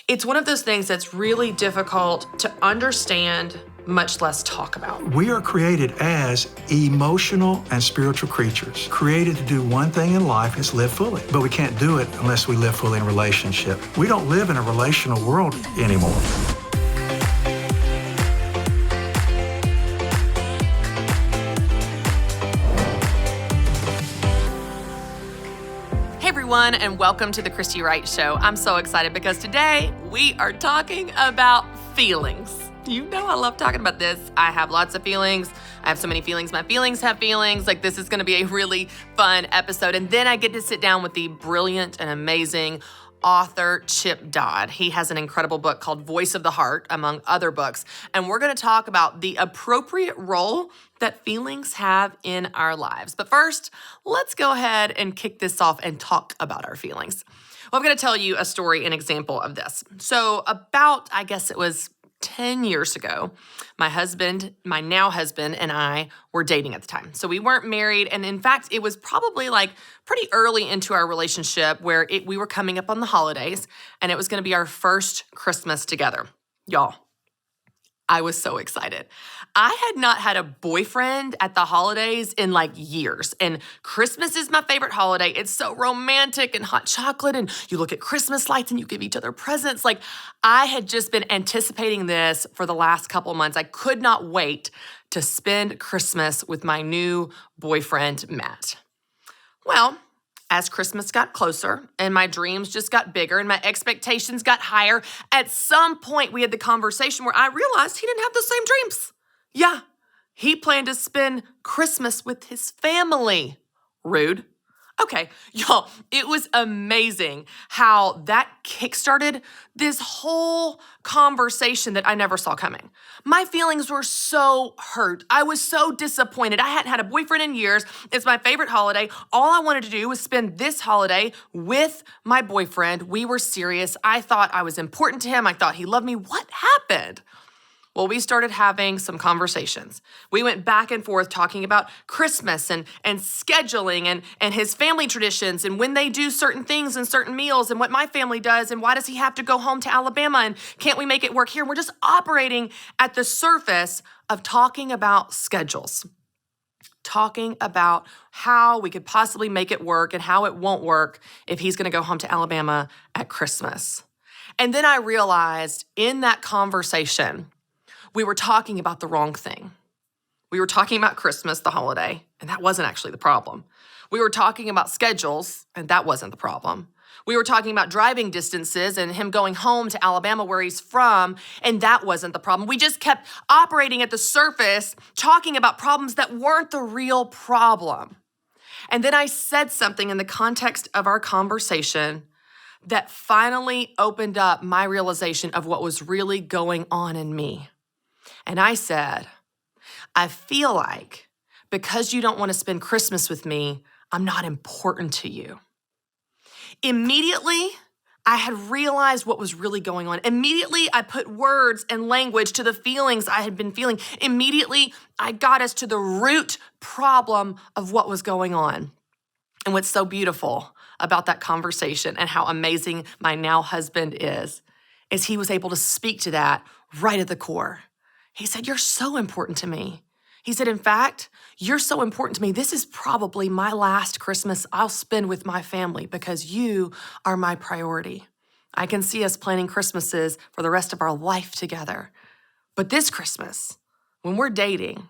It's one of those things that's really difficult to understand, much less talk about. We are created as emotional and spiritual creatures, created to do one thing in life, is live fully. But we can't do it unless we live fully in relationship. We don't live in a relational world anymore. Hey everyone, and welcome to the Christy Wright Show. I'm so excited because today we are talking about feelings. You know I love talking about this. I have lots of feelings. I have so many feelings. My feelings have feelings. Like, this is going to be a really fun episode. And then I get to sit down with the brilliant and amazing author Chip Dodd. He has an incredible book called Voice of the Heart, among other books. And we're going to talk about the appropriate role that feelings have in our lives. But first, let's go ahead and kick this off and talk about our feelings. Well, I'm going to tell you a story, an example of this. So about, I guess it was 10 years ago, my now husband, and I were dating at the time. So we weren't married. And in fact, it was probably like pretty early into our relationship where we were coming up on the holidays and it was going to be our first Christmas together. Y'all, I was so excited. I had not had a boyfriend at the holidays in like years. And Christmas is my favorite holiday. It's so romantic and hot chocolate, and you look at Christmas lights and you give each other presents. Like, I had just been anticipating this for the last couple of months. I could not wait to spend Christmas with my new boyfriend, Matt. Well, as Christmas got closer and my dreams just got bigger and my expectations got higher, at some point we had the conversation where I realized he didn't have the same dreams. Yeah, he planned to spend Christmas with his family. Rude. Okay, y'all, it was amazing how that kickstarted this whole conversation that I never saw coming. My feelings were so hurt. I was so disappointed. I hadn't had a boyfriend in years. It's my favorite holiday. All I wanted to do was spend this holiday with my boyfriend. We were serious. I thought I was important to him. I thought he loved me. What happened? Well, we started having some conversations. We went back and forth talking about Christmas and scheduling and his family traditions and when they do certain things and certain meals and what my family does and why does he have to go home to Alabama and can't we make it work here? We're just operating at the surface of talking about schedules, talking about how we could possibly make it work and how it won't work if he's going to go home to Alabama at Christmas. And then I realized in that conversation, we were talking about the wrong thing. We were talking about Christmas, the holiday, and that wasn't actually the problem. We were talking about schedules, and that wasn't the problem. We were talking about driving distances and him going home to Alabama where he's from, and that wasn't the problem. We just kept operating at the surface, talking about problems that weren't the real problem. And then I said something in the context of our conversation that finally opened up my realization of what was really going on in me. And I said, I feel like because you don't want to spend Christmas with me, I'm not important to you. Immediately, I had realized what was really going on. Immediately, I put words and language to the feelings I had been feeling. Immediately, I got us to the root problem of what was going on. And what's so beautiful about that conversation and how amazing my now husband is he was able to speak to that right at the core. He said, you're so important to me. He said, in fact, you're so important to me. This is probably my last Christmas I'll spend with my family because you are my priority. I can see us planning Christmases for the rest of our life together. But this Christmas, when we're dating,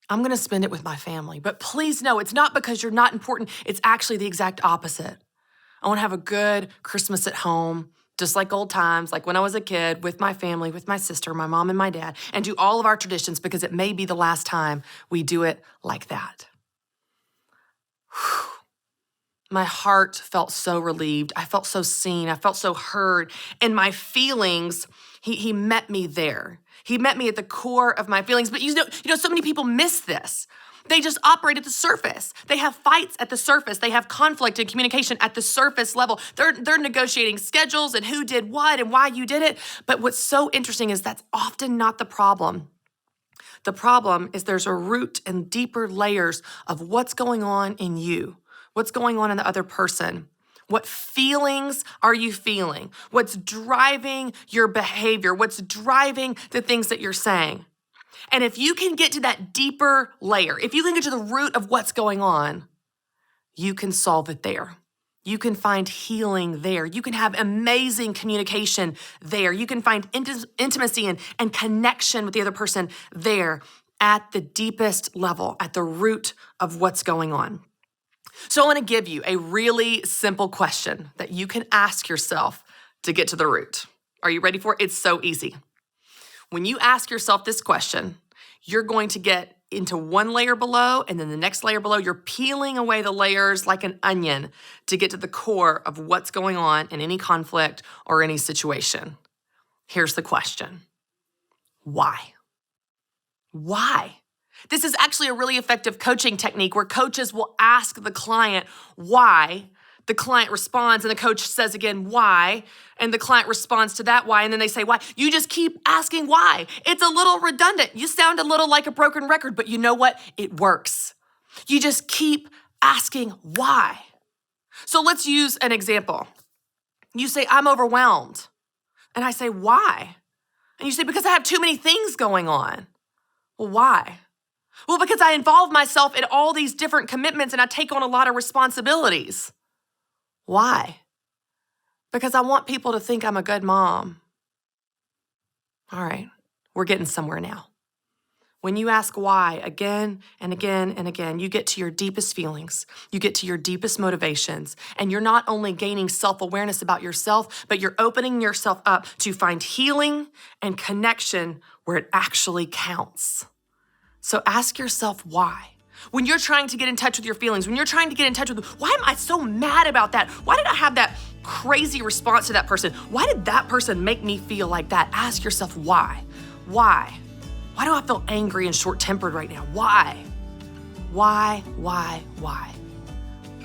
I'm going to spend it with my family. But please know, it's not because you're not important. It's actually the exact opposite. I want to have a good Christmas at home, just like old times, like when I was a kid, with my family, with my sister, my mom and my dad, and do all of our traditions because it may be the last time we do it like that. Whew. My heart felt so relieved. I felt so seen. I felt so heard. And my feelings, he met me there. He met me at the core of my feelings. But you know, so many people miss this. They just operate at the surface. They have fights at the surface. They have conflict and communication at the surface level. They're negotiating schedules and who did what and why you did it. But what's so interesting is that's often not the problem. The problem is there's a root and deeper layers of what's going on in you, what's going on in the other person, What feelings are you feeling? What's driving your behavior? What's driving the things that you're saying? And if you can get to that deeper layer, if you can get to the root of what's going on, you can solve it there. You can find healing there. You can have amazing communication there. You can find intimacy and connection with the other person there at the deepest level, at the root of what's going on. So I want to give you a really simple question that you can ask yourself to get to the root. Are you ready for it? It's so easy. When you ask yourself this question, you're going to get into one layer below, and then the next layer below. You're peeling away the layers like an onion to get to the core of what's going on in any conflict or any situation. Here's the question. Why? Why? This is actually a really effective coaching technique where coaches will ask the client why. The client responds, and the coach says again, why? And the client responds to that why, and then they say, why? You just keep asking why. It's a little redundant. You sound a little like a broken record, but you know what? It works. You just keep asking why. So let's use an example. You say, I'm overwhelmed. And I say, why? And you say, because I have too many things going on. Well, why? Well, because I involve myself in all these different commitments and I take on a lot of responsibilities. Why? Because I want people to think I'm a good mom. All right, we're getting somewhere now. When you ask why again and again and again, you get to your deepest feelings, you get to your deepest motivations, and you're not only gaining self-awareness about yourself, but you're opening yourself up to find healing and connection where it actually counts. So ask yourself why. When you're trying to get in touch with your feelings, when you're trying to get in touch with, why am I so mad about that? Why did I have that crazy response to that person? Why did that person make me feel like that? Ask yourself why. Why? Why do I feel angry and short-tempered right now? Why? Why?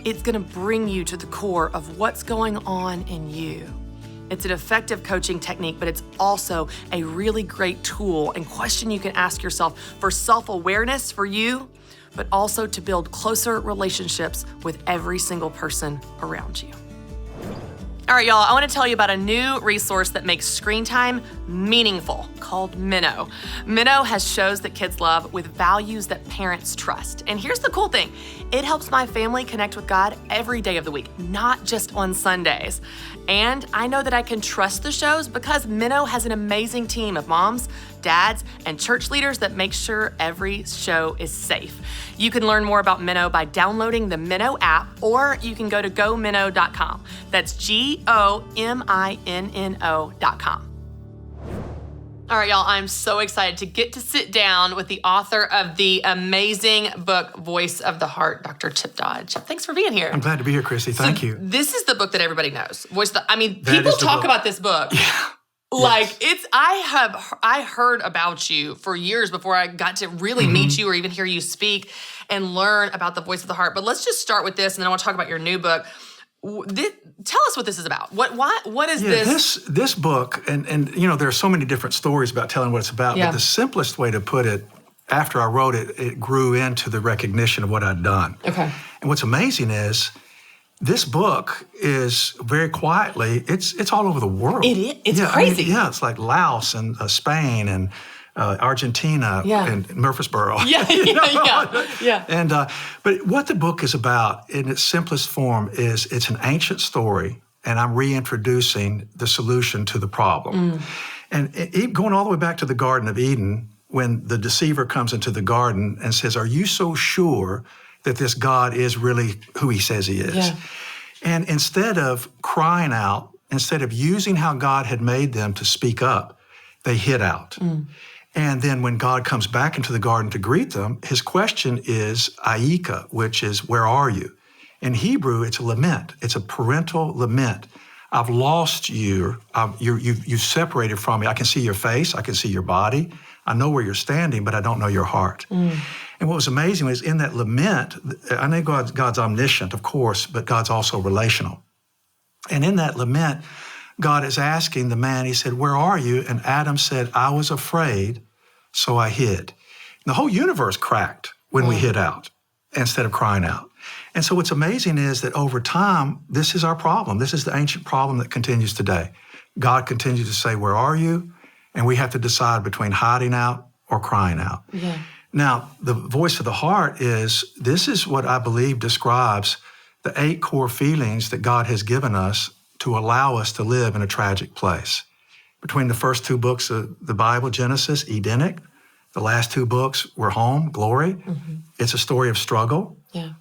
It's gonna bring you to the core of what's going on in you. It's an effective coaching technique, but it's also a really great tool and question you can ask yourself for self-awareness for you, but also to build closer relationships with every single person around you. All right, y'all, I want to tell you about a new resource that makes screen time meaningful called Minnow. Minnow has shows that kids love with values that parents trust. And here's the cool thing. It helps my family connect with God every day of the week, not just on Sundays. And I know that I can trust the shows because Minnow has an amazing team of moms, dads, and church leaders that make sure every show is safe. You can learn more about Minnow by downloading the Minnow app, or you can go to gominnow.com. That's GOMINNO.com. All right, y'all, I'm so excited to get to sit down with the author of the amazing book, Voice of the Heart, Dr. Chip Dodd. Chip, thanks for being here. I'm glad to be here, Christy. Thank you. This is the book that everybody knows. People talk about this book. Yeah. Like I heard about you for years before I got to really meet you or even hear you speak and learn about the Voice of the Heart. But let's just start with this, and then I want to talk about your new book. Tell us what this is about. What is this? This book, and you know, there are so many different stories about telling what it's about, but the simplest way to put it, after I wrote it, it grew into the recognition of what I'd done. Okay. And what's amazing is this book is very quietly, it's all over the world. It is? It's crazy. It's like Laos and Spain and Argentina and Murfreesboro. Yeah. And but what the book is about in its simplest form is it's an ancient story, and I'm reintroducing the solution to the problem. And going all the way back to the Garden of Eden, when the deceiver comes into the garden and says, "Are you so sure that this God is really who he says he is?" Yeah. And instead of crying out, instead of using how God had made them to speak up, they hid out. And then when God comes back into the garden to greet them, his question is Aika, which is, where are you? In Hebrew, it's a lament. It's a parental lament. I've lost you. You've separated from me. I can see your face. I can see your body. I know where you're standing, but I don't know your heart. And what was amazing was in that lament, I know God's omniscient, of course, but God's also relational. And in that lament, God is asking the man, he said, where are you? And Adam said, I was afraid, so I hid. And the whole universe cracked when we hid out instead of crying out. And so what's amazing is that over time, this is our problem. This is the ancient problem that continues today. God continues to say, where are you? And we have to decide between hiding out or crying out. Yeah. Now, the voice of the heart this is what I believe describes the 8 core feelings that God has given us to allow us to live in a tragic place. Between the first 2 books of the Bible, Genesis, Edenic, the last 2 books were home, glory. Mm-hmm. It's a story of struggle,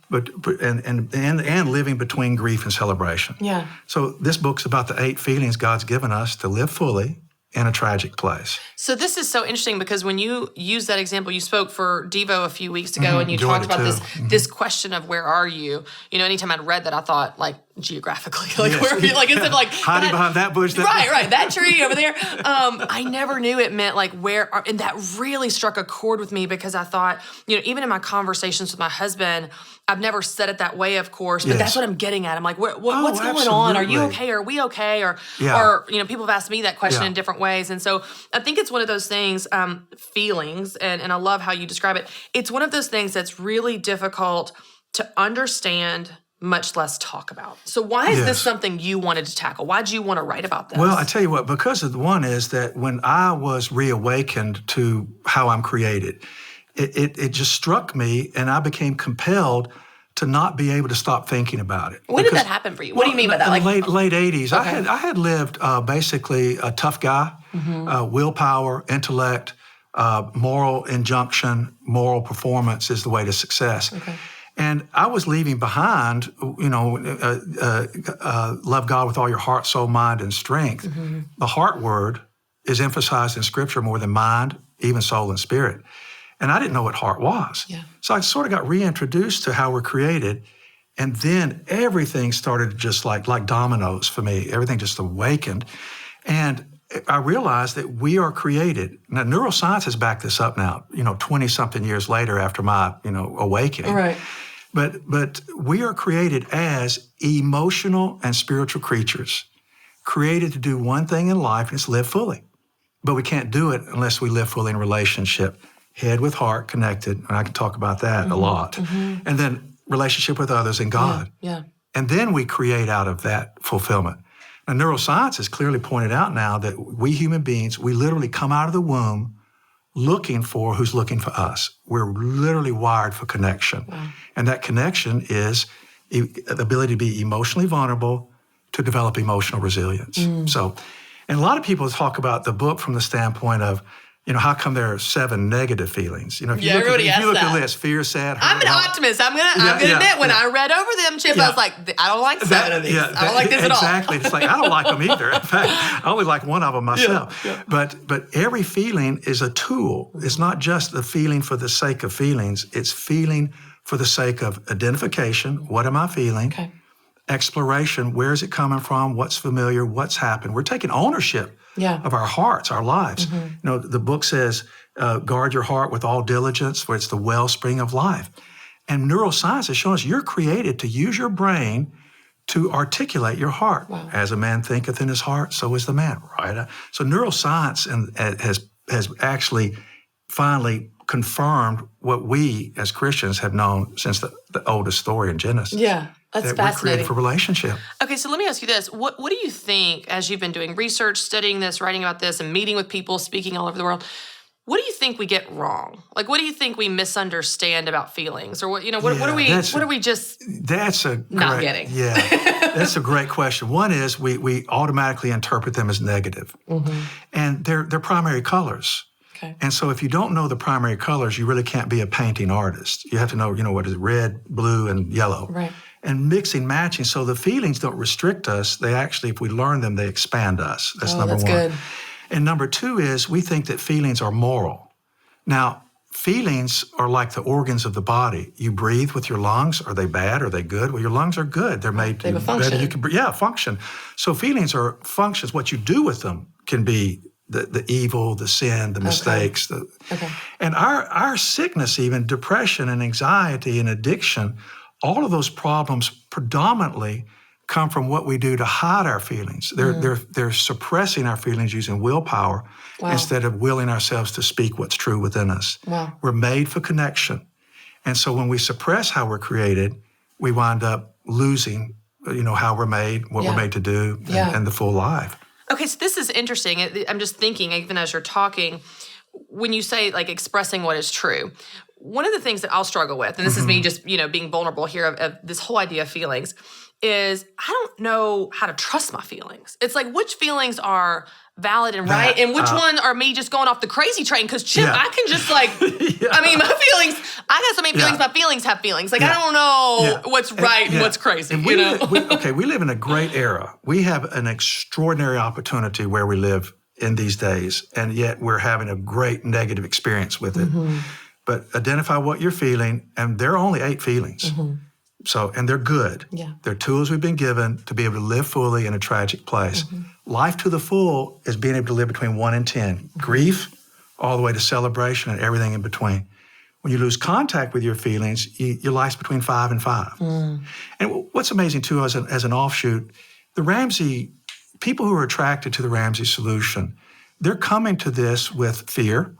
but living between grief and celebration. Yeah. So this book's about the 8 feelings God's given us to live fully in a tragic place. So this is so interesting because when you use that example, you spoke for Devo a few weeks ago, and you talked about this question of where are you? You know, anytime I'd read that, I thought like geographically, like where are you? Like instead of like hiding behind that bush. Right, that tree over there. I never knew it meant like and that really struck a chord with me because I thought, you know, even in my conversations with my husband, I've never said it that way, of course, but that's what I'm getting at. I'm like, what's going on? Are you okay? Are we okay? Or you know, people have asked me that question in different ways. And so I think it's one of those things, feelings, and I love how you describe it. It's one of those things that's really difficult to understand, much less talk about. So why is this something you wanted to tackle? Why did you want to write about this? Well, I tell you what, because of the one is that when I was reawakened to how I'm created, it just struck me, and I became compelled to not be able to stop thinking about it. When did that happen for you? What do you mean by that? Like late 80s. Okay. I had lived basically a tough guy, willpower, intellect, moral injunction, moral performance is the way to success. Okay. And I was leaving behind, you know, love God with all your heart, soul, mind, and strength. Mm-hmm. The heart word is emphasized in Scripture more than mind, even soul and spirit. And I didn't know what heart was. Yeah. So I sort of got reintroduced to how we're created. And then everything started just like dominoes for me. Everything just awakened. And I realized that we are created. Now, neuroscience has backed this up now, 20-something years later after my, awakening. Right. But we are created as emotional and spiritual creatures, created to do one thing in life, and it's live fully. But we can't do it unless we live fully in relationship, head with heart connected, and I can talk about that a lot. Mm-hmm. And then relationship with others and God. Yeah. And then we create out of that fulfillment. Now, neuroscience has clearly pointed out now that we human beings, we literally come out of the womb looking for who's looking for us. We're literally wired for connection. Wow. And that connection is the ability to be emotionally vulnerable to develop emotional resilience. So, and a lot of people talk about the book from the standpoint of, how come there are 7 negative feelings? If you look at the list, fear, sad, hurt, I'm an optimist. I'm gonna admit, when I read over them, Chip, I was like, I don't like 7 of these. I don't like this at all. Exactly. It's like, I don't like them either. In fact, I only like one of them myself. Yeah. But every feeling is a tool. It's not just the feeling for the sake of feelings. It's feeling for the sake of identification. What am I feeling? Okay. Exploration. Where is it coming from? What's familiar? What's happened? We're taking ownership of our hearts, our lives. Mm-hmm. The book says, guard your heart with all diligence, for it's the wellspring of life. And neuroscience has shown us you're created to use your brain to articulate your heart. Wow. As a man thinketh in his heart, so is the man, right? So neuroscience has actually finally confirmed what we as Christians have known since the oldest story in Genesis. Yeah. That's fascinating. We're created for relationship. Okay, so let me ask you this. What do you think, as you've been doing research, studying this, writing about this, and meeting with people, speaking all over the world, what do you think we get wrong? Like, what do you think we misunderstand about feelings? Or what are we just not getting? Yeah, that's a great question. One is we automatically interpret them as negative. Mm-hmm. And they're primary colors. Okay. And so if you don't know the primary colors, you really can't be a painting artist. You have to know, what is red, blue, and yellow. Right. And mixing, matching. So the feelings don't restrict us. They actually, if we learn them, they expand us. That's number one. Good. And number 2 is we think that feelings are moral. Now, feelings are like the organs of the body. You breathe with your lungs. Are they bad? Are they good? Well, your lungs are good. They're made to function. Function. So feelings are functions. What you do with them can be the evil, the sin, the mistakes. And our sickness, even depression and anxiety and addiction, all of those problems predominantly come from what we do to hide our feelings. They're suppressing our feelings using willpower instead of willing ourselves to speak what's true within us. Wow. We're made for connection. And so when we suppress how we're created, we wind up losing, how we're made, what we're made to do, and the full life. Okay, so this is interesting. I'm just thinking, even as you're talking, when you say like expressing what is true, one of the things that I'll struggle with, and this is me just, being vulnerable here of this whole idea of feelings, is I don't know how to trust my feelings. It's like, which feelings are valid and right, and which one are me just going off the crazy train? Because Chip, I can just like, I mean, my feelings, I got so many feelings, my feelings have feelings. Like, I don't know what's right and what's crazy, and we live in a great era. We have an extraordinary opportunity where we live in these days, and yet we're having a great negative experience with it. But identify what you're feeling, and there are only 8 feelings. So, and they're good. They're tools we've been given to be able to live fully in a tragic place. Life to the full is being able to live between 1 and 10. Grief, all the way to celebration and everything in between. When you lose contact with your feelings, your life's between 5 and 5. And what's amazing too, as an offshoot, people who are attracted to the Ramsey solution, they're coming to this with fear.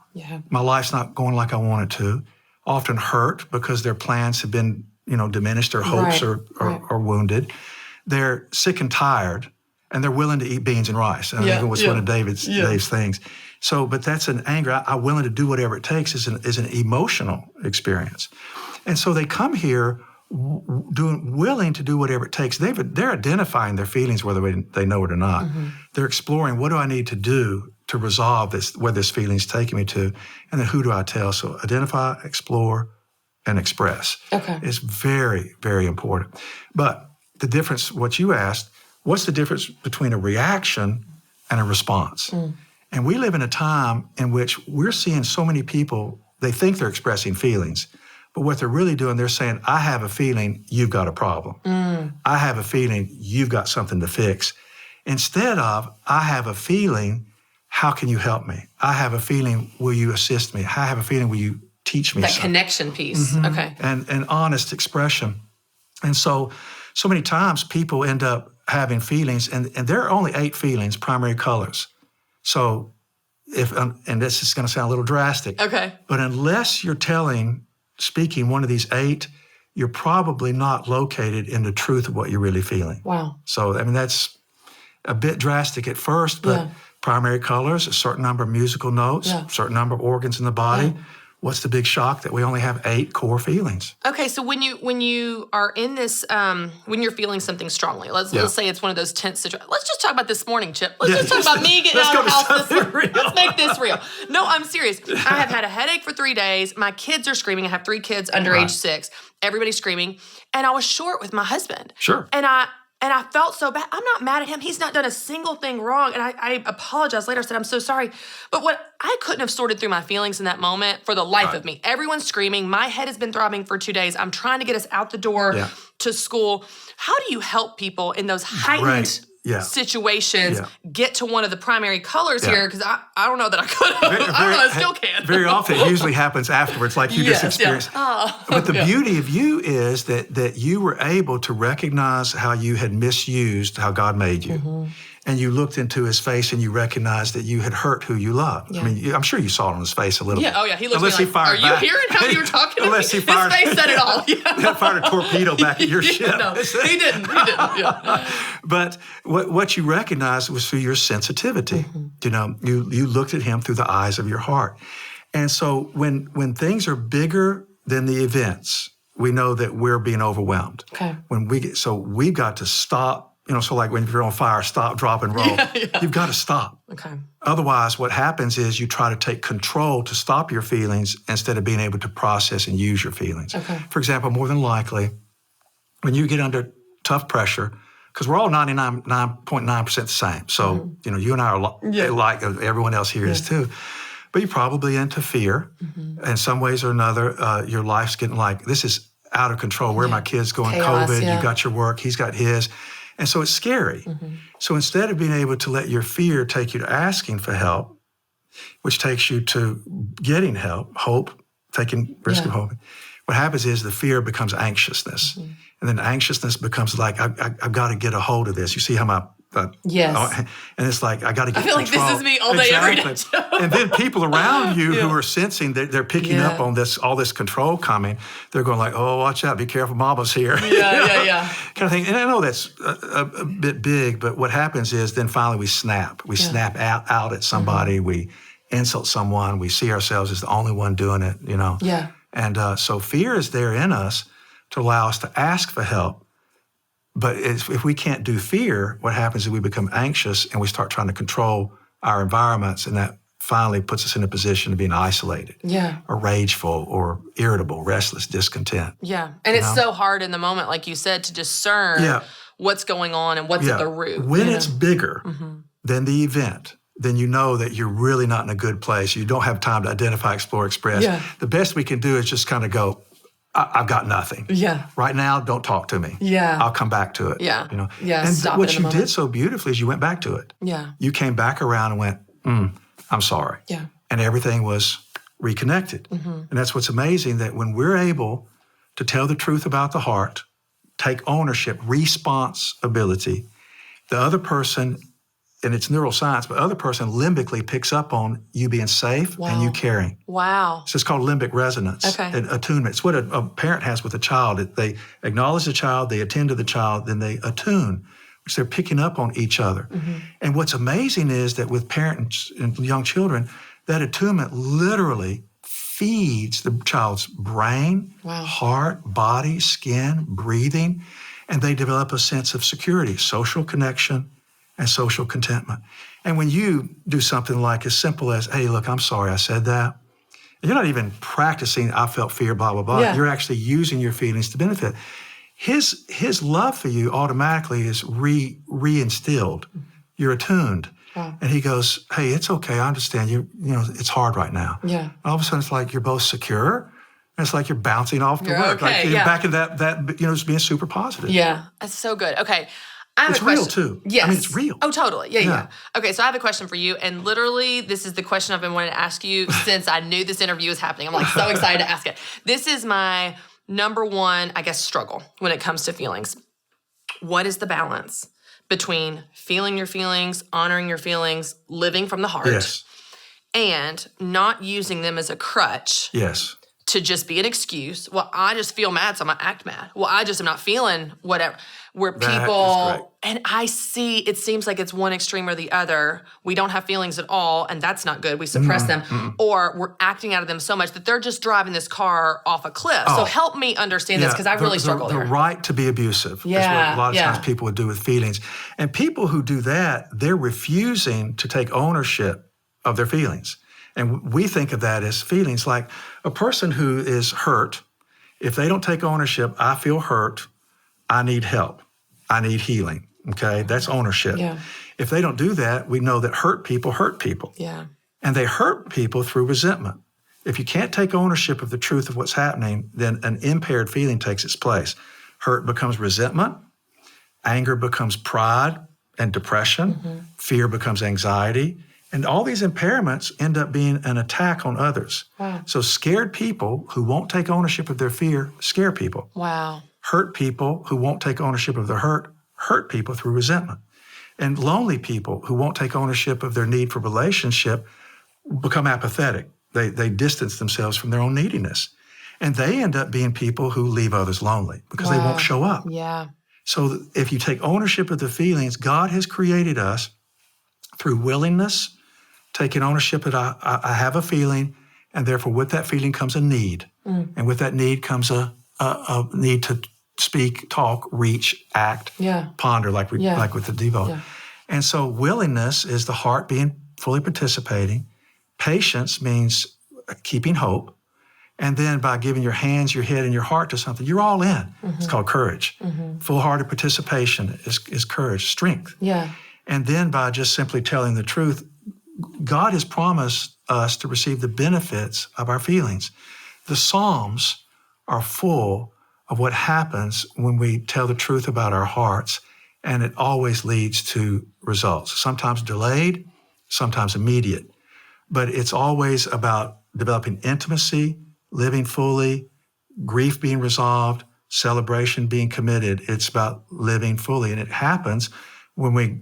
My life's not going like I want it to. Often hurt because their plans have been diminished, their hopes are wounded. They're sick and tired, and they're willing to eat beans and rice. And I think it was one of Dave's things. So, but that's an anger. I'm willing to do whatever it takes is an emotional experience. And so they come here willing to do whatever it takes. They're identifying their feelings, whether they know it or not. They're exploring, what do I need to do to resolve this, where this feeling's taking me to, and then who do I tell? So identify, explore, and express. It's very, very important. But the difference, what you asked, what's the difference between a reaction and a response? And we live in a time in which we're seeing so many people, they think they're expressing feelings, but what they're really doing, they're saying, I have a feeling you've got a problem. I have a feeling you've got something to fix. Instead of, I have a feeling, how can you help me? I have a feeling, will you assist me? I have a feeling, will you teach me that something? Connection piece. And honest expression. And so many times people end up having feelings, and there are only 8 feelings, primary colors. So and this is going to sound a little drastic, but unless you're speaking one of these 8, you're probably not located in the truth of what you're really feeling. So, I mean, that's a bit drastic at first, but primary colors, a certain number of musical notes, a certain number of organs in the body. What's the big shock? That we only have 8 core feelings. Okay, so when you are in this, when you're feeling something strongly, let's say it's one of those tense situations. Let's just talk about this morning, Chip. Let's just talk about me getting out of the house this morning. Let's make this real. No, I'm serious. I have had a headache for 3 days. My kids are screaming. I have 3 kids under age 6. Everybody's screaming. And I was short with my husband. And I felt so bad. I'm not mad at him. He's not done a single thing wrong. And I apologized later. I said, I'm so sorry. But I couldn't have sorted through my feelings in that moment for the life of me. Everyone's screaming. My head has been throbbing for 2 days. I'm trying to get us out the door to school. How do you help people in those heightened situations get to one of the primary colors here? Because I don't know that I could have. I don't know, I still can't. Very often it usually happens afterwards, like you just experienced. But the beauty of you is that you were able to recognize how you had misused how God made you. And you looked into his face and you recognized that you had hurt who you loved. I mean, I'm sure you saw it on his face a little bit. Oh yeah, he looked at me like, are you hearing how you were talking to me? Unless he fired, his face said it all. He fired a torpedo back at your ship. No, he didn't. But what you recognized was through your sensitivity. You looked at him through the eyes of your heart. And so when things are bigger than the events, we know that we're being overwhelmed. So we've got to stop. So like when you're on fire, stop, drop, and roll. You've got to stop. Otherwise, what happens is you try to take control to stop your feelings instead of being able to process and use your feelings. For example, more than likely, when you get under tough pressure, because we're all 99.9% the same. So, you and I are like everyone else here is too. But you're probably into fear. In some ways or another, your life's getting like, this is out of control. Where are my kids going? Chaos, COVID, you got your work, he's got his. And so it's scary. So instead of being able to let your fear take you to asking for help, which takes you to getting help, hope, taking risk of hope, what happens is the fear becomes anxiousness. And then anxiousness becomes like, I've got to get a hold of this. You see how my Yes. And it's like, I got to get I feel control. like this is me all day, every day. And then people around you who are sensing that they're picking up on all this control coming, they're going like, oh, watch out, be careful, mama's here. Yeah. Kind of thing. And I know that's a bit big, but what happens is then finally we snap. We snap out at somebody. We insult someone. We see ourselves as the only one doing it, Yeah. And so fear is there in us to allow us to ask for help. But if we can't do fear, what happens is we become anxious and we start trying to control our environments, and that finally puts us in a position of being isolated, or rageful, or irritable, restless, discontent. Yeah, and it's so hard in the moment, like you said, to discern what's going on and what's at the root. When it's bigger than the event, then you know that you're really not in a good place. You don't have time to identify, explore, express. The best we can do is just kind of go, I've got nothing. Yeah. Right now, don't talk to me. Yeah. I'll come back to it. Yeah. And stop what it in you the did so beautifully is you went back to it. Yeah. You came back around and went, I'm sorry. Yeah. And everything was reconnected. And that's what's amazing, that when we're able to tell the truth about the heart, take ownership, responsibility, the other person, and it's neuroscience, but the other person limbically picks up on you being safe and you caring. Wow. So it's called limbic resonance and attunement. It's what a parent has with a child. They acknowledge the child, they attend to the child, then they attune, which they're picking up on each other. And what's amazing is that with parents and young children, that attunement literally feeds the child's brain, heart, body, skin, breathing, and they develop a sense of security, social connection, and social contentment. And when you do something like as simple as, hey, look, I'm sorry I said that, and you're not even practicing, I felt fear, blah, blah, blah. You're actually using your feelings to benefit. His love for you automatically is re-instilled. You're attuned. And he goes, hey, it's okay, I understand. It's hard right now. And all of a sudden, it's like you're both secure, and it's like you're bouncing off to work. Okay, like you're back in that just being super positive. Yeah, that's so good. Okay. I have it's a question. Real too. Yes. I mean, it's real. Oh, totally. Yeah. Okay, so I have a question for you, and literally, this is the question I've been wanting to ask you since I knew this interview was happening. I'm like so excited to ask it. This is my number one, I guess, struggle when it comes to feelings. What is the balance between feeling your feelings, honoring your feelings, living from the heart, and not using them as a crutch? Yes. To just be an excuse. Well, I just feel mad, so I'm going to act mad. Well, I just am not feeling whatever. Where people, and I see, it seems like it's one extreme or the other. We don't have feelings at all, and that's not good. We suppress them. Or we're acting out of them so much that they're just driving this car off a cliff. So help me understand this, because I really struggle there. The right to be abusive is what a lot of times people would do with feelings. And people who do that, they're refusing to take ownership of their feelings. And we think of that as feelings. Like a person who is hurt, if they don't take ownership, I feel hurt, I need help, I need healing, okay? That's ownership. If they don't do that, we know that hurt people hurt people. And they hurt people through resentment. If you can't take ownership of the truth of what's happening, then an impaired feeling takes its place. Hurt becomes resentment, anger becomes pride and depression, fear becomes anxiety, and all these impairments end up being an attack on others. So scared people who won't take ownership of their fear scare people. Hurt people who won't take ownership of their hurt people through resentment. And lonely people who won't take ownership of their need for relationship become apathetic. They distance themselves from their own neediness. And they end up being people who leave others lonely because they won't show up. So if you take ownership of the feelings, God has created us through willingness, taking ownership that I have a feeling, and therefore with that feeling comes a need. And with that need comes a need to speak, talk, reach, act, ponder, like with the Devo. And so willingness is the heart being fully participating. Patience means keeping hope. And then by giving your hands, your head, and your heart to something, you're all in. It's called courage. Full-hearted participation is courage, strength. And then by just simply telling the truth, God has promised us to receive the benefits of our feelings. The Psalms are full of what happens when we tell the truth about our hearts, and it always leads to results, sometimes delayed, sometimes immediate. But it's always about developing intimacy, living fully, grief being resolved, celebration being committed. It's about living fully, and it happens when we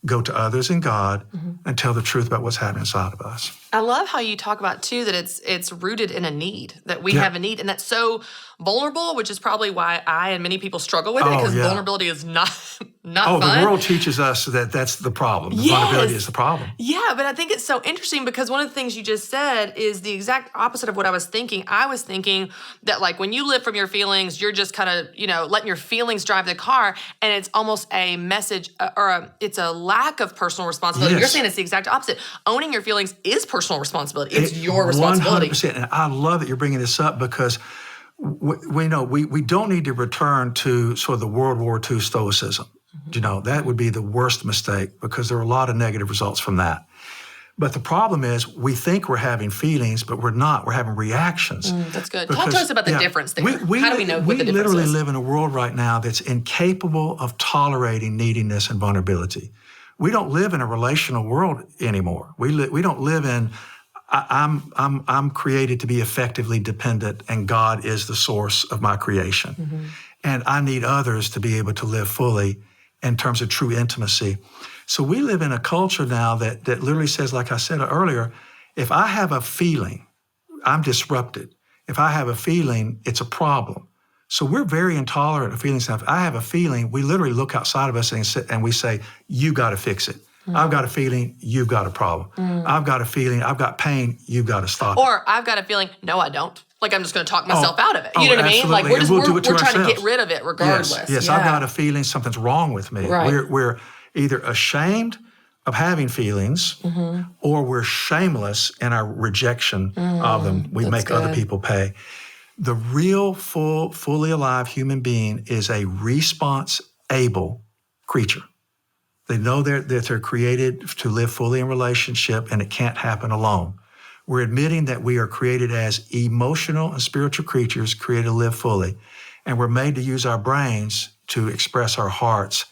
go to others and God and tell the truth about what's happening inside of us. I love how you talk about too that it's rooted in a need, that we have a need, and that's so vulnerable, which is probably why I and many people struggle with it, because vulnerability is not fun. The world teaches us that that's the problem. The vulnerability is the problem. Yeah, but I think it's so interesting because one of the things you just said is the exact opposite of what I was thinking. I was thinking that like when you live from your feelings, you're just kind of, letting your feelings drive the car, and it's almost a message it's a lack of personal responsibility. Yes. You're saying it's the exact opposite. Owning your feelings is personal responsibility. It's your responsibility. 100%. And I love that you're bringing this up because we know we don't need to return to sort of the World War II stoicism. That would be the worst mistake because there are a lot of negative results from that. But the problem is we think we're having feelings, but we're not. We're having reactions. That's good. Talk to us about the difference there. How do we know what the difference is? We literally live in a world right now that's incapable of tolerating neediness and vulnerability. We don't live in a relational world anymore. We don't live in I'm created to be effectively dependent, and God is the source of my creation. And I need others to be able to live fully in terms of true intimacy. So we live in a culture now that literally says, like I said earlier, if I have a feeling, I'm disrupted. If I have a feeling, it's a problem. So we're very intolerant of feelings. If I have a feeling, we literally look outside of us and we say, you got to fix it. I've got a feeling, you've got a problem. I've got a feeling, I've got pain, you've got to stop it. Or I've got a feeling, no, I don't. Like I'm just going to talk myself out of it. You know what I mean? Absolutely. Like we're trying to get rid of it regardless. Yes, I've got a feeling something's wrong with me. Right. We're either ashamed of having feelings or we're shameless in our rejection of them. We make other people pay. The real, fully alive human being is a response-able creature. They know that they're created to live fully in relationship, and it can't happen alone. We're admitting that we are created as emotional and spiritual creatures created to live fully, and we're made to use our brains to express our hearts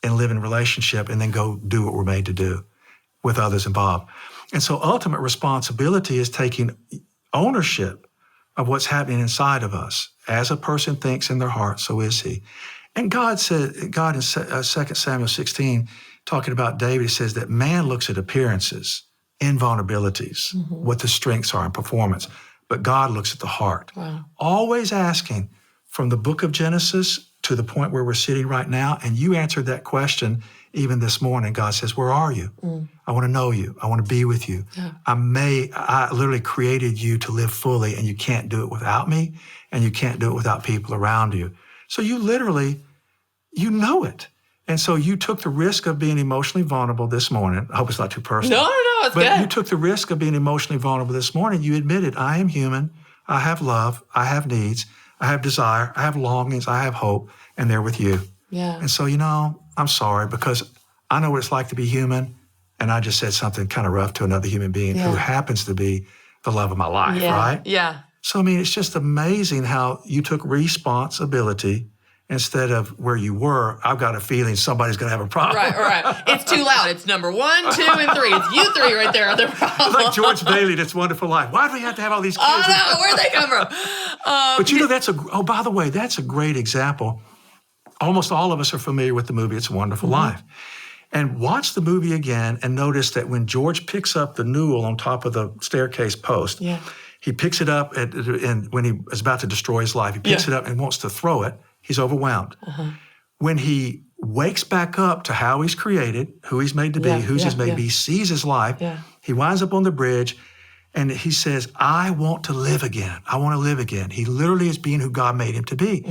and live in relationship and then go do what we're made to do with others involved. And so ultimate responsibility is taking ownership of what's happening inside of us. As a person thinks in their heart, so is he. And God in 2 Samuel 16, talking about David, says that man looks at appearances, invulnerabilities, what the strengths are in performance, but God looks at the heart. Wow. Always asking from the book of Genesis to the point where we're sitting right now, and you answered that question even this morning. God says, where are you? I want to know you. I want to be with you. Yeah. I literally created you to live fully, and you can't do it without me, and you can't do it without people around you. So you literally, you know it. And so you took the risk of being emotionally vulnerable this morning. I hope it's not too personal. No, it's good. But you took the risk of being emotionally vulnerable this morning. You admitted, I am human. I have love. I have needs. I have desire. I have longings. I have hope. And they're with you. Yeah. And so, I'm sorry because I know what it's like to be human. And I just said something kind of rough to another human being who happens to be the love of my life, right? Yeah. So, it's just amazing how you took responsibility instead of where you were. I've got a feeling somebody's going to have a problem. Right. It's too loud. It's number 1, 2, and 3. It's you 3 right there are the problem. Like George Bailey, It's Wonderful Life. Why do we have to have all these kids? Oh, no. Where'd they come from? But by the way, that's a great example. Almost all of us are familiar with the movie It's a Wonderful Life. And watch the movie again and notice that when George picks up the newel on top of the staircase post, he picks it up and when he is about to destroy his life, he picks it up and wants to throw it. He's overwhelmed. When he wakes back up to how he's created, who he's made to be, who's he's made to be, sees his life, he winds up on the bridge and he says, I want to live again. I want to live again. He literally is being who God made him to be.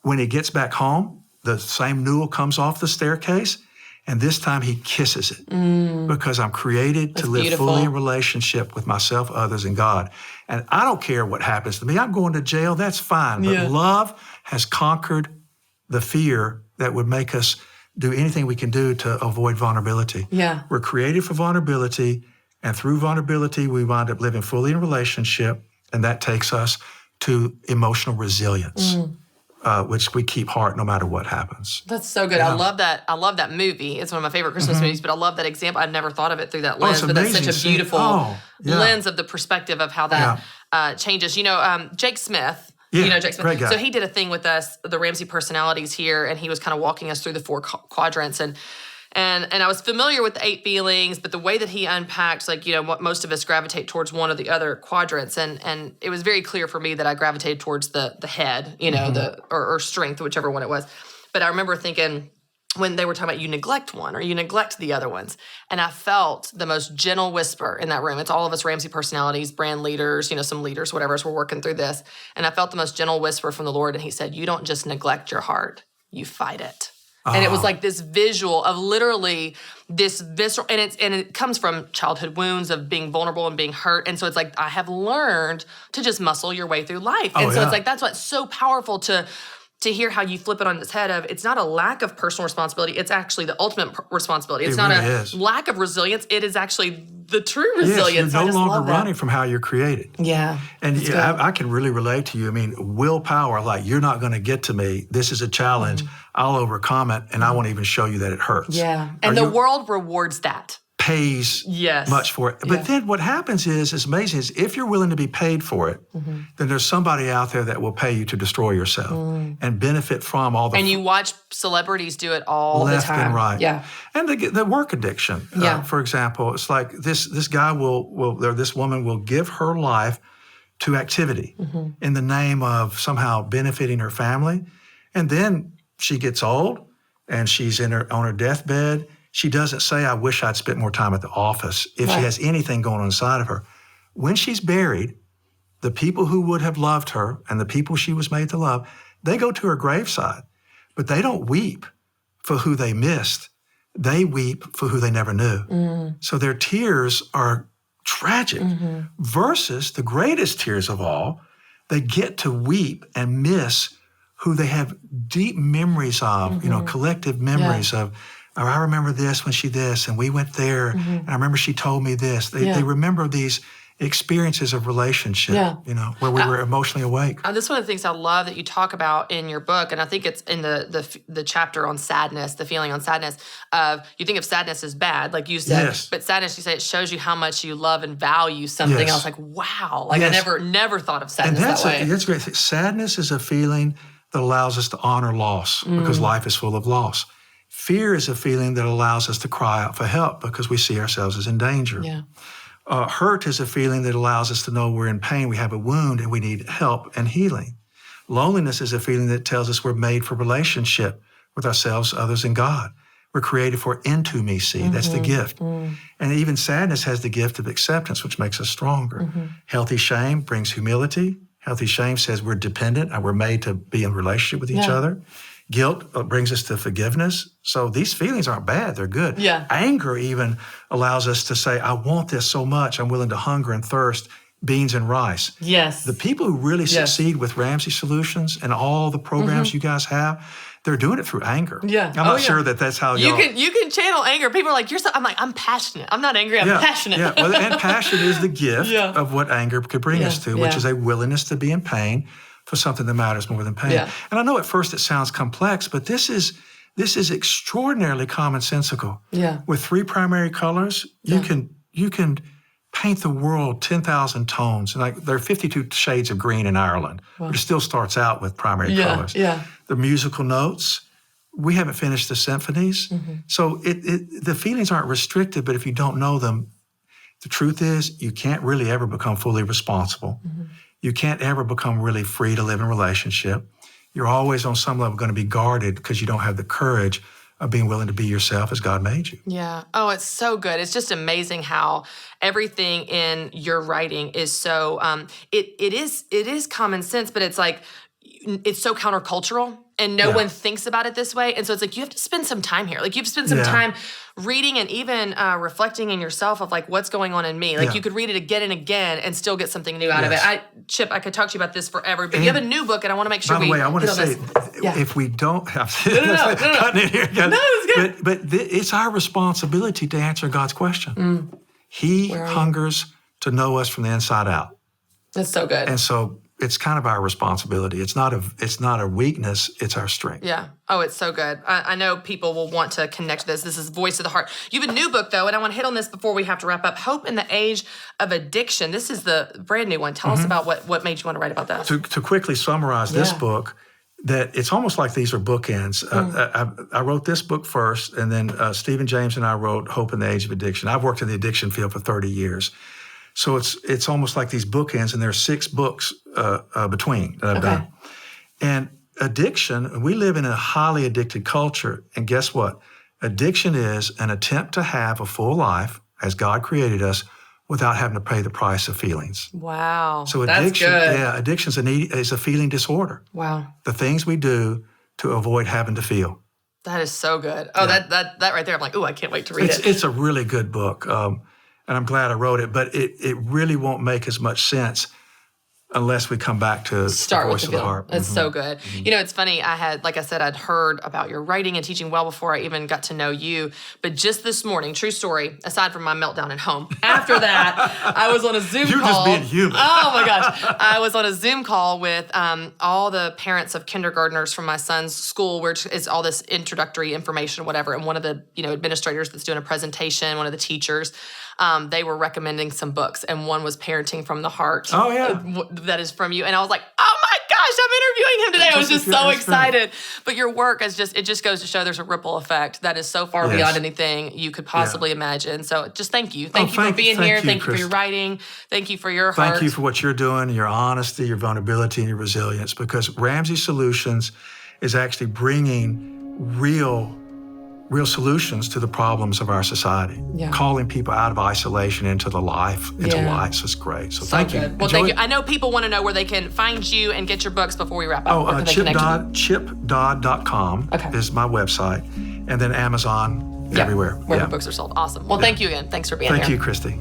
When he gets back home, the same newel comes off the staircase, and this time he kisses it because I'm created to live fully in relationship with myself, others, and God. And I don't care what happens to me. I'm going to jail. That's fine. But love has conquered the fear that would make us do anything we can do to avoid vulnerability. Yeah. We're created for vulnerability, and through vulnerability, we wind up living fully in relationship, and that takes us to emotional resilience. Which we keep heart no matter what happens. That's so good. I love that. I love that movie. It's one of my favorite Christmas movies, but I love that example. I'd never thought of it through that lens, but that's such a beautiful lens of the perspective of how that changes. Jake Smith, Jake Smith. Great guy. So he did a thing with us, the Ramsey personalities here, and he was kind of walking us through the 4 quadrants. And And I was familiar with the 8 feelings, but the way that he unpacked, like, what most of us gravitate towards one or the other quadrants. And it was very clear for me that I gravitated towards the head, or strength, whichever one it was. But I remember thinking, when they were talking about you neglect one or you neglect the other ones. And I felt the most gentle whisper in that room. It's all of us Ramsey personalities, brand leaders, some leaders, whatever, as we're working through this. And I felt the most gentle whisper from the Lord. And he said, you don't just neglect your heart, you fight it. And it was like this visual of literally this visceral, and it comes from childhood wounds of being vulnerable and being hurt. And so it's like, I have learned to just muscle your way through life. And so it's like, that's what's so powerful to hear how you flip it on its head of, it's not a lack of personal responsibility. It's actually the ultimate responsibility. It's not a lack of resilience. It is actually the true resilience. Yes, you're no longer running from how you're created. Yeah. And I can really relate to you. I mean, willpower, like, you're not going to get to me. This is a challenge. I'll overcome it, and I won't even show you that it hurts. Yeah. And the world rewards that. Pays much for it. But then what happens is, it's amazing, is if you're willing to be paid for it, then there's somebody out there that will pay you to destroy yourself and benefit from all the... And you watch celebrities do it all left the time. And right. Yeah. And the work addiction, for example, it's like this guy this woman will give her life to activity in the name of somehow benefiting her family. And then she gets old and she's on her deathbed. She doesn't say, I wish I'd spent more time at the office, if she has anything going on inside of her. When she's buried, the people who would have loved her and the people she was made to love, they go to her graveside, but they don't weep for who they missed. They weep for who they never knew. So their tears are tragic versus the greatest tears of all. They get to weep and miss who they have deep memories of, collective memories of. Or I remember this when she this, and we went there, and I remember she told me this. They remember these experiences of relationship, where we were emotionally awake. This is one of the things I love that you talk about in your book, and I think it's in the chapter on sadness, the feeling on sadness, of you think of sadness as bad, like you said, but sadness, you say it shows you how much you love and value something else. Like, wow, like I never thought of sadness that way. That's great. Sadness is a feeling that allows us to honor loss because life is full of loss. Fear is a feeling that allows us to cry out for help because we see ourselves as in danger. Yeah. Hurt is a feeling that allows us to know we're in pain, we have a wound, and we need help and healing. Loneliness is a feeling that tells us we're made for relationship with ourselves, others, and God. We're created for intimacy. That's the gift. And even sadness has the gift of acceptance, which makes us stronger. Healthy shame brings humility. Healthy shame says we're dependent and we're made to be in relationship with each other. Guilt brings us to forgiveness. So these feelings aren't bad, they're good. Yeah. Anger even allows us to say, I want this so much, I'm willing to hunger and thirst beans and rice. Yes. The people who really succeed with Ramsey Solutions and all the programs you guys have, they're doing it through anger. Yeah. I'm not sure that's how you can channel anger. People are like, I'm passionate. I'm not angry, I'm passionate. Well, and passion is the gift of what anger could bring us to, which is a willingness to be in pain for something that matters more than pain. Yeah. And I know at first it sounds complex, but this is extraordinarily commonsensical. Yeah. With 3 primary colors, you can paint the world 10,000 tones. And like there are 52 shades of green in Ireland, but it still starts out with primary colors. Yeah. The musical notes, we haven't finished the symphonies. So the feelings aren't restricted, but if you don't know them, the truth is you can't really ever become fully responsible. You can't ever become really free to live in relationship. You're always on some level going to be guarded because you don't have the courage of being willing to be yourself as God made you. Yeah. Oh, it's so good. It's just amazing how everything in your writing is so, it is common sense, but it's like, it's so countercultural and no one thinks about it this way. And so it's like, you have to spend some time here. Like you have to spend some time reading and even reflecting in yourself of like, what's going on in me? Like you could read it again and again and still get something new out of it. Chip, I could talk to you about this forever, but you have a new book and I want to make sure by the way, I want to say, if we don't have cutting in here, it's good. But it's our responsibility to answer God's question. He hungers to know us from the inside out. That's so good. And so it's kind of our responsibility. It's not a weakness, it's our strength. Yeah. Oh, it's so good. I know people will want to connect to this. This is Voice of the Heart. You have a new book, though, and I want to hit on this before we have to wrap up. Hope in the Age of Addiction. This is the brand new one. Tell us about what made you want to write about that. To quickly summarize this book, that it's almost like these are bookends. I wrote this book first, and then Stephen James and I wrote Hope in the Age of Addiction. I've worked in the addiction field for 30 years. So it's almost like these bookends, and there are 6 books between that I've done. And addiction, we live in a highly addicted culture, and guess what? Addiction is an attempt to have a full life, as God created us, without having to pay the price of feelings. Wow. So addiction, that's good. Addiction is a feeling disorder. Wow. The things we do to avoid having to feel. That is so good. Oh, that right there, I'm like, I can't wait to read it. It's a really good book, and I'm glad I wrote it, but it really won't make as much sense unless we come back to Start the with voice the of the feeling. heart. It's so good. You know, it's funny. Like I said, I'd heard about your writing and teaching well before I even got to know you. But just this morning, true story, aside from my meltdown at home, after that, I was on a Zoom call. You're just being human. Oh my gosh. I was on a Zoom call with all the parents of kindergartners from my son's school, which is all this introductory information, whatever. And one of the administrators that's doing a presentation, one of the teachers, they were recommending some books, and one was Parenting from the Heart. Oh, yeah. That is from you. And I was like, oh my gosh, I'm interviewing him today. I was just so excited. But your work is it just goes to show there's a ripple effect that is so far beyond anything you could possibly imagine. So just thank you. Thank you for being here. Thank you for your writing. Thank you for your heart. Thank you for what you're doing, your honesty, your vulnerability, and your resilience, because Ramsey Solutions is actually bringing real solutions to the problems of our society, calling people out of isolation into light. So it's great. So thank you. Well, thank you. I know people want to know where they can find you and get your books before we wrap up. chipdodd.com is my website, and then Amazon, everywhere. Where the books are sold. Awesome. Well, thank you again. Thanks for being here. Thank you, Christy.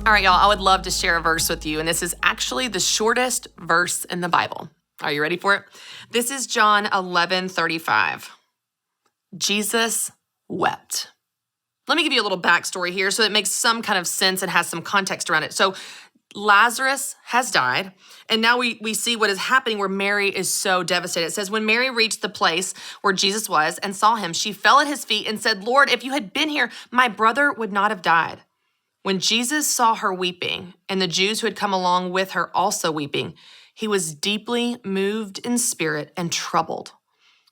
All right, y'all, I would love to share a verse with you, and this is actually the shortest verse in the Bible. Are you ready for it? This is John 11:35. Jesus wept. Let me give you a little backstory here so it makes some kind of sense and has some context around it. So Lazarus has died, and now we see what is happening where Mary is so devastated. It says, when Mary reached the place where Jesus was and saw him, she fell at his feet and said, Lord, if you had been here, my brother would not have died. When Jesus saw her weeping, and the Jews who had come along with her also weeping, he was deeply moved in spirit and troubled.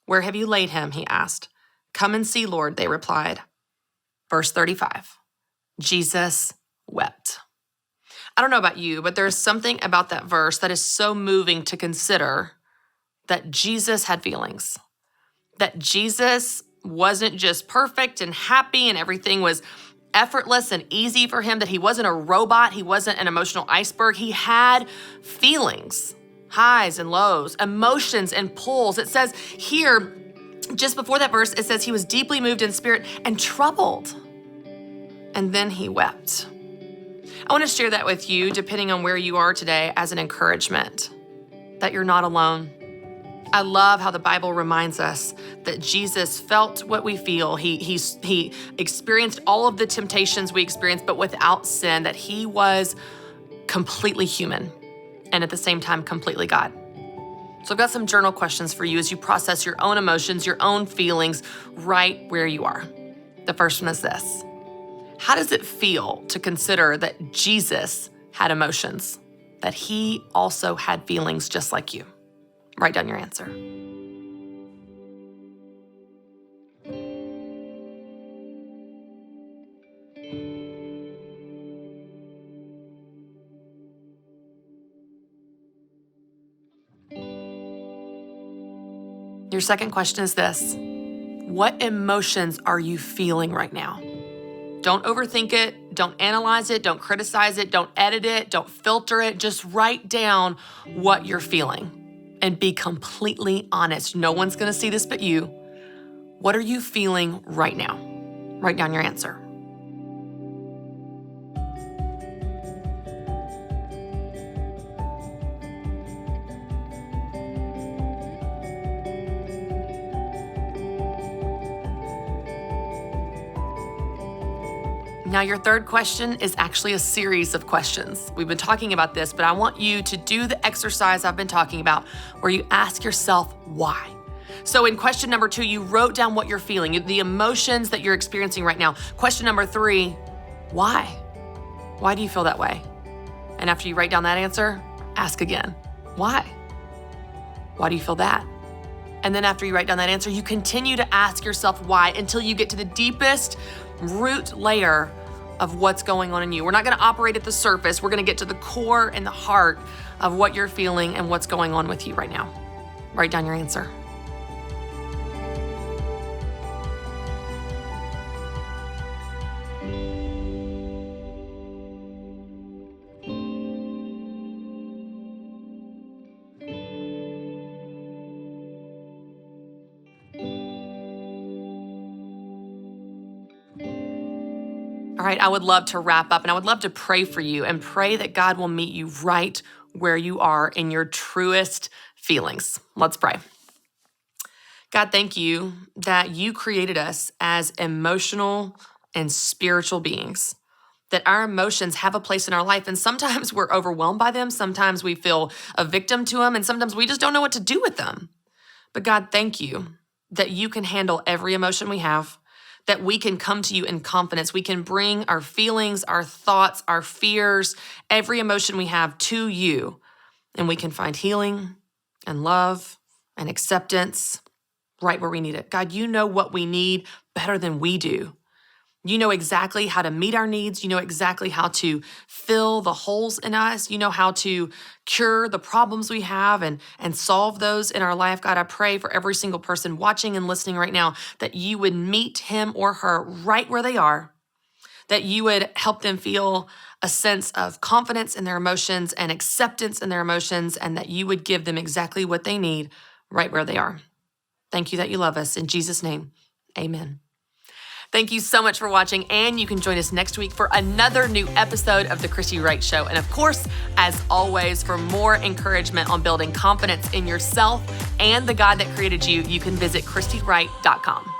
Where have you laid him? He asked. Come and see, Lord, they replied. Verse 35, Jesus wept. I don't know about you, but there's something about that verse that is so moving to consider that Jesus had feelings, that Jesus wasn't just perfect and happy and everything was effortless and easy for him, that he wasn't a robot, he wasn't an emotional iceberg. He had feelings, highs and lows, emotions and pulls. It says here, just before that verse, it says he was deeply moved in spirit and troubled. And then he wept. I want to share that with you, depending on where you are today, as an encouragement that you're not alone. I love how the Bible reminds us that Jesus felt what we feel. He experienced all of the temptations we experience, but without sin, that he was completely human and at the same time completely God. So I've got some journal questions for you as you process your own emotions, your own feelings right where you are. The first one is this. How does it feel to consider that Jesus had emotions, that he also had feelings just like you? Write down your answer. Your second question is this. What emotions are you feeling right now? Don't overthink it. Don't analyze it. Don't criticize it. Don't edit it. Don't filter it. Just write down what you're feeling and be completely honest. No one's going to see this but you. What are you feeling right now? Write down your answer. Now, your third question is actually a series of questions. We've been talking about this, but I want you to do the exercise I've been talking about where you ask yourself why. So in question number 2, you wrote down what you're feeling, the emotions that you're experiencing right now. Question number 3, why? Why do you feel that way? And after you write down that answer, ask again, why? Why do you feel that? And then after you write down that answer, you continue to ask yourself why until you get to the deepest root layer of what's going on in you. We're not going to operate at the surface. We're going to get to the core and the heart of what you're feeling and what's going on with you right now. Write down your answer. All right, I would love to wrap up and I would love to pray for you and pray that God will meet you right where you are in your truest feelings. Let's pray. God, thank you that you created us as emotional and spiritual beings, that our emotions have a place in our life. And sometimes we're overwhelmed by them. Sometimes we feel a victim to them. And sometimes we just don't know what to do with them. But God, thank you that you can handle every emotion we have, that we can come to you in confidence. We can bring our feelings, our thoughts, our fears, every emotion we have to you, and we can find healing and love and acceptance right where we need it. God, you know what we need better than we do. You know exactly how to meet our needs. You know exactly how to fill the holes in us. You know how to cure the problems we have and solve those in our life. God, I pray for every single person watching and listening right now that you would meet him or her right where they are, that you would help them feel a sense of confidence in their emotions and acceptance in their emotions, and that you would give them exactly what they need right where they are. Thank you that you love us. In Jesus' name, amen. Thank you so much for watching, and you can join us next week for another new episode of The Christy Wright Show. And of course, as always, for more encouragement on building confidence in yourself and the God that created you, you can visit ChristyWright.com.